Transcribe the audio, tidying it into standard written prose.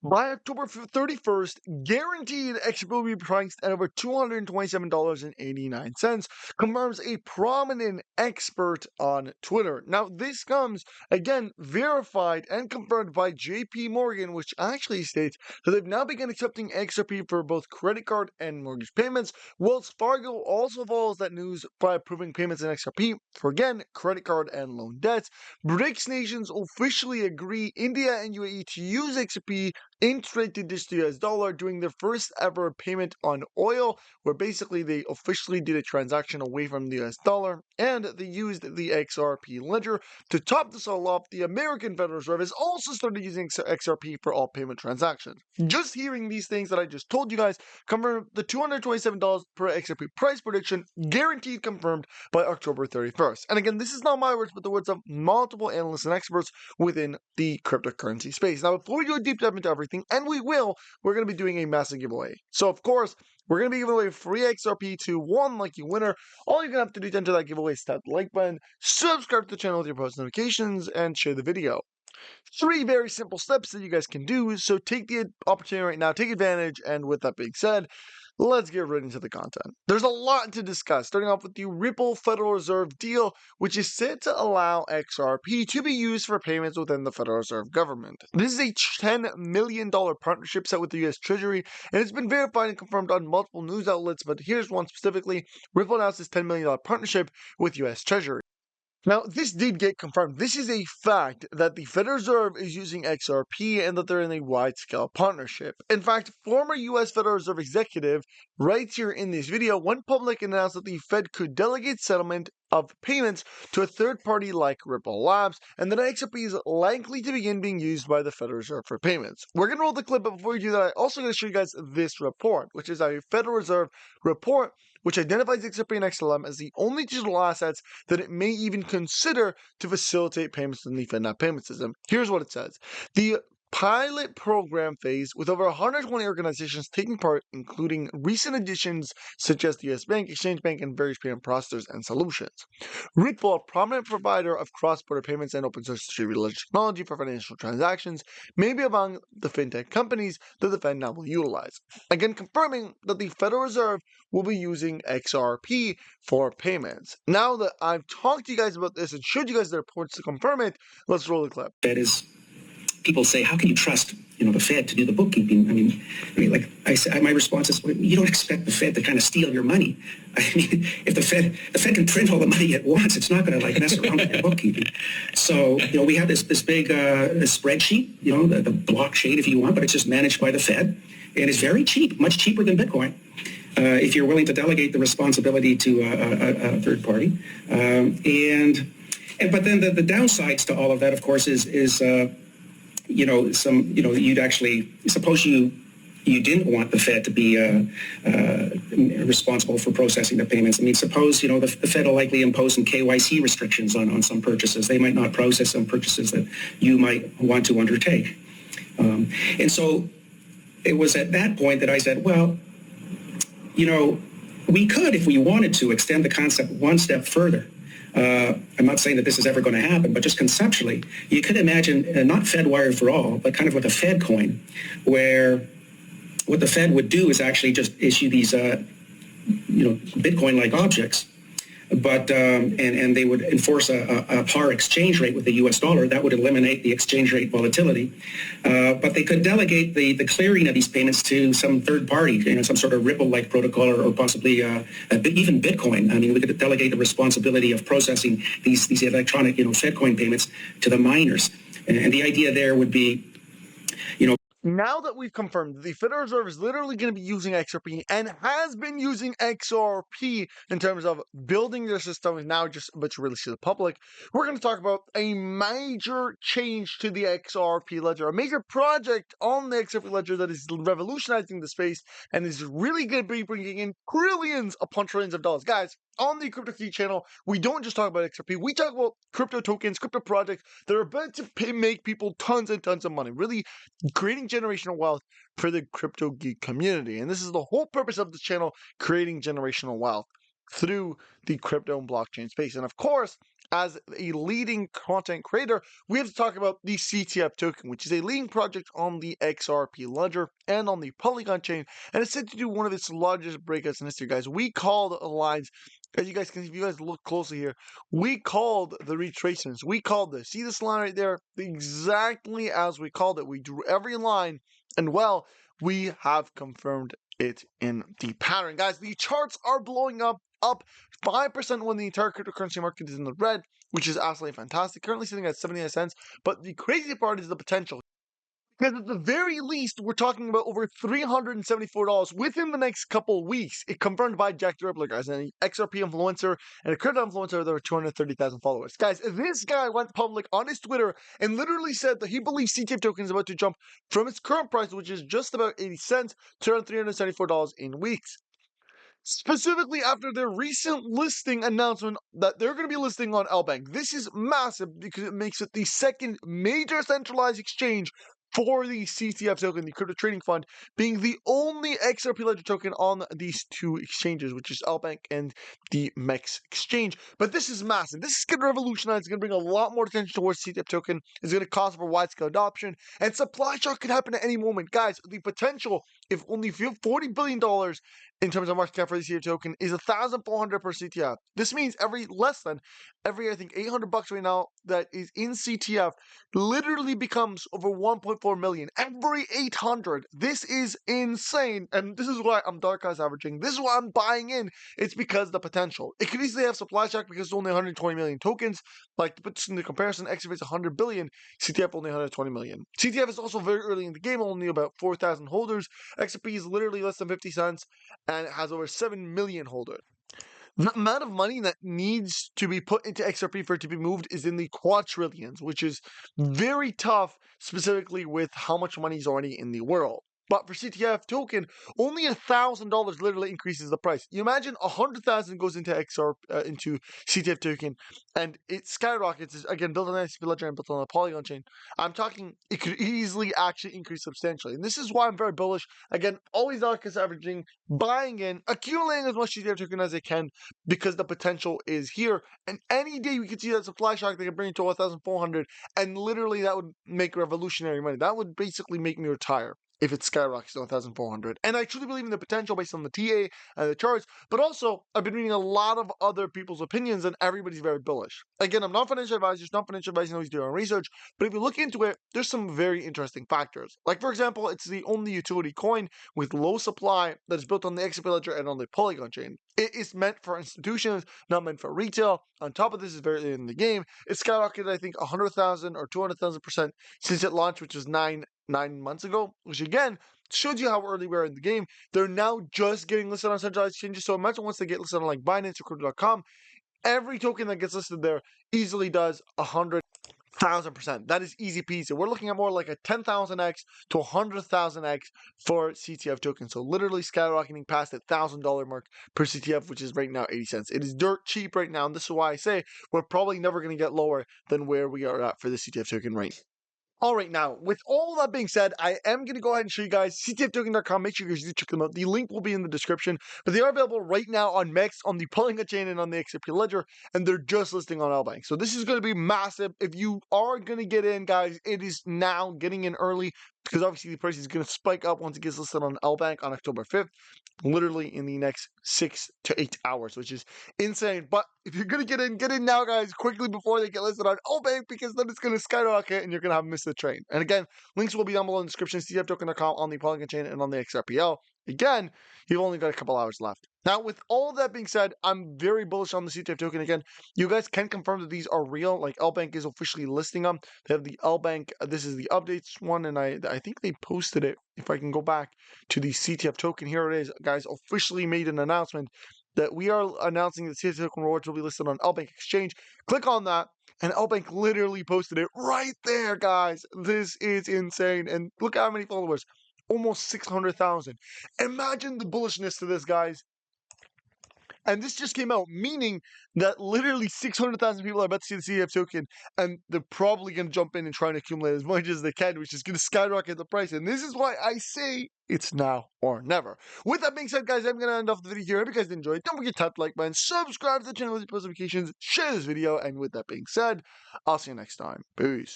By October 31st, guaranteed XRP will be priced at over $227.89, confirms a prominent expert on Twitter. Now, this comes, again, verified and confirmed by JP Morgan, which actually states that they've now begun accepting XRP for both credit card and mortgage payments. Wells Fargo also follows that news by approving payments in XRP for, again, credit card and loan debts. BRICS nations officially agree India and UAE to use XRP in trade to dish the US dollar, doing their first ever payment on oil, where basically they officially did a transaction away from the US dollar, and they used the XRP ledger. To top this all off, the American Federal Reserve has also started using XRP for all payment transactions. Just hearing these things that I just told you guys confirm the $227 per XRP price prediction, guaranteed confirmed by October 31st. And again, this is not my words, but the words of multiple analysts and experts within the cryptocurrency space. Now, before we do a deep dive into everything, and we're going to be doing a massive giveaway. So, of course, we're going to be giving away free XRP to one lucky winner. All you're going to have to do to enter that giveaway is tap the like button, subscribe to the channel with your post notifications, and share the video. 3 very simple steps that you guys can do, so take the opportunity right now, take advantage, and with that being said, let's get right into the content. There's a lot to discuss, starting off with the Ripple Federal Reserve deal, which is set to allow XRP to be used for payments within the Federal Reserve government. This is a $10 million partnership set with the US Treasury, and it's been verified and confirmed on multiple news outlets, but here's one specifically. Ripple announced this $10 million partnership with US Treasury. Now, this did get confirmed. This is a fact that the Federal Reserve is using XRP and that they're in a wide-scale partnership. In fact, former U.S. Federal Reserve executive writes here in this video, went public and announced that the Fed could delegate settlement of payments to a third party like Ripple Labs, and that XRP is likely to begin being used by the Federal Reserve for payments. We're going to roll the clip, but before we do that, I'm also going to show you guys this report, which is a Federal Reserve report which identifies XRP and XLM as the only digital assets that it may even consider to facilitate payments in the FedNow payment system. Here's what it says. The pilot program phase with over 120 organizations taking part, including recent additions such as the US Bank, Exchange Bank, and various payment processors and solutions. Ripple, a prominent provider of cross-border payments and open source distributed technology for financial transactions, may be among the fintech companies that the Fed now will utilize. Again, confirming that the Federal Reserve will be using XRP for payments. Now that I've talked to you guys about this and showed you guys the reports to confirm it, let's roll the clip. That is, people say, how can you trust, the Fed to do the bookkeeping? I mean, like I said, my response is, well, you don't expect the Fed to kind of steal your money. I mean, if the Fed can print all the money at once, it's not going to mess around with your bookkeeping. So, we have this big spreadsheet, the blockchain if you want, but it's just managed by the Fed, and it's very cheap, much cheaper than Bitcoin. If you're willing to delegate the responsibility to a third party, but then the downsides to all of that, of course, is you'd actually, suppose you didn't want the Fed to be responsible for processing the payments. I mean, suppose, the Fed will likely impose some KYC restrictions on some purchases. They might not process some purchases that you might want to undertake. And so it was at that point that I said, well, we could, if we wanted to, extend the concept one step further. I'm not saying that this is ever going to happen, but just conceptually, you could imagine not FedWire for all, but kind of like a Fed coin, where what the Fed would do is actually just issue these, Bitcoin-like objects, but and they would enforce a par exchange rate with the U.S. dollar. That would eliminate the exchange rate volatility. But they could delegate the clearing of these payments to some third party, some sort of Ripple-like protocol, or possibly even Bitcoin. I mean, we could delegate the responsibility of processing these electronic, Fedcoin payments to the miners. And the idea there would be, now that we've confirmed that the Federal Reserve is literally going to be using XRP and has been using XRP in terms of building their system and now just about to release to the public, we're going to talk about a major change to the XRP ledger, a major project on the XRP ledger that is revolutionizing the space and is really going to be bringing in trillions upon trillions of dollars. Guys, on the Crypto Geek channel, we don't just talk about XRP. We talk about crypto tokens, crypto projects that are about to make people tons and tons of money, really creating generational wealth for the Crypto Geek community. And this is the whole purpose of this channel, creating generational wealth through the crypto and blockchain space. And of course, as a leading content creator, we have to talk about the CTF token, which is a leading project on the XRP ledger and on the Polygon chain, and it's set to do one of its largest breakouts in history, guys. We called the lines, as you guys can see, if you guys look closely here, we called the retracements. We called this. See this line right there? Exactly as we called it. We drew every line, and well, we have confirmed it in the pattern. Guys, the charts are blowing up 5% when the entire cryptocurrency market is in the red, which is absolutely fantastic. Currently sitting at 79 cents. But the crazy part is the potential. Because at the very least, we're talking about over $374 within the next couple of weeks. It confirmed by Jack the Ripper, guys, an XRP influencer and a crypto influencer with over 230,000 followers. Guys, this guy went public on his Twitter and literally said that he believes CTF token is about to jump from its current price, which is just about 80 cents, to around $374 in weeks. Specifically after their recent listing announcement that they're going to be listing on LBank. This is massive because it makes it the second major centralized exchange for the CTF token, the crypto trading fund, being the only XRP ledger token on these two exchanges, which is LBank and the MEX exchange. But this is massive. This is going to revolutionize. It's going to bring a lot more attention towards CTF token. It's going to cause for wide-scale adoption, and supply shock could happen at any moment. Guys, the potential, if only $40 billion in terms of market cap for the CTF token, is $1,400 per CTF. This means every I think $800 right now that is in CTF literally becomes over 1.4 million every 800. This is insane, and this is why I'm dark eyes averaging. This is why I'm buying in. It's because the potential. It could easily have supply shock because it's only 120 million tokens. Like, to put this into comparison, XRP is 100 billion, CTF only 120 million. CTF is also very early in the game, only about 4,000 holders. XRP is literally less than 50 cents, and it has over 7 million holders. The amount of money that needs to be put into XRP for it to be moved is in the quadrillions, which is very tough, specifically with how much money is already in the world. But for CTF token, only $1,000 literally increases the price. You imagine 100,000 goes into into CTF token, and it skyrockets. Again, built on the XRP ledger and built on the Polygon chain. I'm talking it could easily actually increase substantially, and this is why I'm very bullish. Again, always darkest averaging, buying in, accumulating as much CTF token as I can because the potential is here. And any day we could see that supply shock, they can bring it to 1,400, and literally that would make revolutionary money. That would basically make me retire if it skyrockets to 1,400. And I truly believe in the potential based on the TA and the charts, but also I've been reading a lot of other people's opinions and everybody's very bullish. Again, I'm not financial advisors, not financial advisors, always doing research, but if you look into it, there's some very interesting factors. Like, for example, it's the only utility coin with low supply that is built on the XRP ledger and on the Polygon chain. It is meant for institutions, not meant for retail. On top of this, is very early in the game. It skyrocketed, I think, 100,000 or 200,000% since it launched, which was nine months ago, which again shows you how early we are in the game. They're now just getting listed on centralized exchanges, so imagine once they get listed on like Binance or Crypto.com, every token that gets listed there easily does 100,000%. That is easy peasy. We're looking at more like a 10,000x to 100,000x for CTF token. So literally skyrocketing past that $1,000 mark per CTF, which is right now 80 cents. It is dirt cheap right now, and this is why I say we're probably never going to get lower than where we are at for the CTF token right now. Alright, now, with all that being said, I am going to go ahead and show you guys ctftoken.com. Make sure you guys do check them out. The link will be in the description, but they are available right now on MEX, on the Polygon chain, and on the XRP ledger, and they're just listing on LBank. So this is going to be massive. If you are going to get in, guys, it is now getting in early, because obviously the price is going to spike up once it gets listed on LBank on October 5th, literally in the next 6 to 8 hours, which is insane. But if you're going to get in now, guys, quickly before they get listed on LBank, because then it's going to skyrocket and you're going to have missed the train. And again, links will be down below in the description, ctftoken.com, on the Polygon chain, and on the XRPL. Again, you've only got a couple hours left. Now, with all that being said, I'm very bullish on the CTF token. Again, you guys can confirm that these are real. Like, LBank is officially listing them. They have the LBank, this is the updates one, and I think they posted it. If I can go back to the CTF token, here it is, guys, officially made an announcement that we are announcing that CTF token rewards will be listed on LBank Exchange. Click on that, and LBank literally posted it right there, guys. This is insane. And look at how many followers. Almost 600,000. Imagine the bullishness to this, guys. And this just came out, meaning that literally 600,000 people are about to see the CEF token, and they're probably going to jump in and try and accumulate as much as they can, which is going to skyrocket the price. And this is why I say it's now or never. With that being said, guys, I'm going to end off the video here. If you guys enjoyed, don't forget to tap the like button, subscribe to the channel with post notifications, share this video, and with that being said, I'll see you next time. Peace.